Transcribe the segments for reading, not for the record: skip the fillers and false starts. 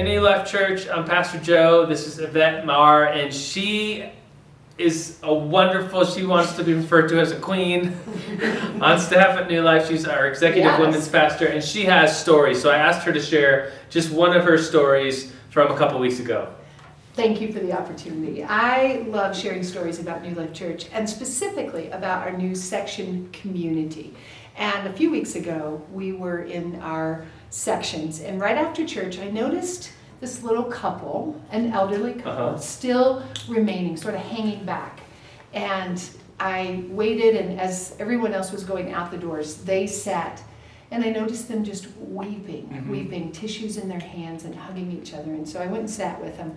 Hey, New Life Church, I'm Pastor Joe. This is Yvette Maher, and she is she wants to be referred to as a queen on staff at New Life. She's our executive women's pastor, and she has stories. So I asked her to share just one of her stories from a couple weeks ago. Thank you for the opportunity. I love sharing stories about New Life Church, and specifically about our new section community. And a few weeks ago, we were in our sections, and right after church, I noticed this little couple, an elderly couple, still remaining, sort of hanging back. And I waited, and as everyone else was going out the doors, they sat, and I noticed them just weeping, tissues in their hands and hugging each other. And so I went and sat with them,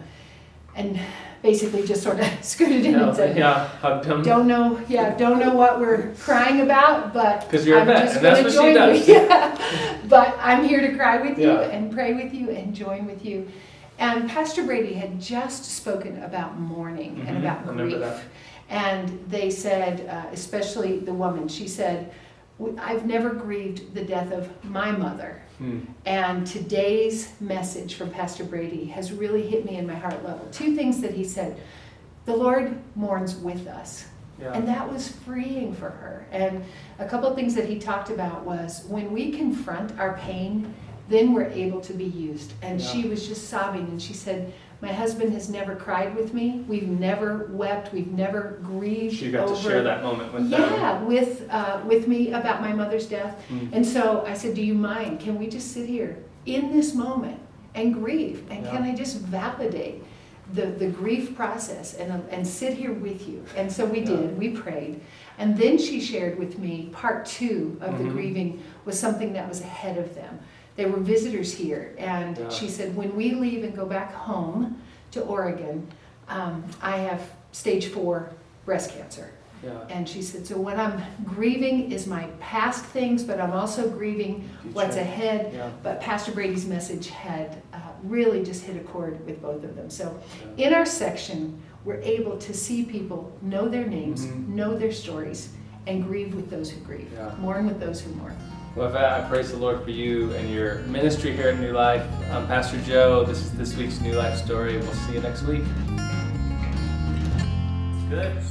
and basically just sort of scooted in and said, hugged him. don't know what we're crying about, but because you're a vet, and that's what she does. Yeah. But I'm here to cry with you and pray with you and join with you. And Pastor Brady had just spoken about mourning and about grief. And they said, especially the woman, she said, I've never grieved the death of my mother. And today's message from Pastor Brady has really hit me in my heart level. Two things that he said. The Lord mourns with us. And that was freeing for her. And a couple of things that he talked about was when we confront our pain, then we're able to be used. And she was just sobbing, and she said, my husband has never cried with me. We've never wept. We've never grieved. She got to share that moment with them. With me about my mother's death. And so I said, do you mind? Can we just sit here in this moment and grieve? And can I just validate the grief process and sit here with you? And so we did. We prayed. And then she shared with me part two of the grieving was something that was ahead of them. They were visitors here, and she said, when we leave and go back home to Oregon, I have stage 4 breast cancer. And she said, so what I'm grieving is my past things, but I'm also grieving what's ahead. But Pastor Brady's message had really just hit a chord with both of them. So in our section, we're able to see people know their names, know their stories, and grieve with those who grieve, mourn with those who mourn. Well, Yvette, I praise the Lord for you and your ministry here at New Life. I'm Pastor Joe. This is this week's New Life story. We'll see you next week. Good.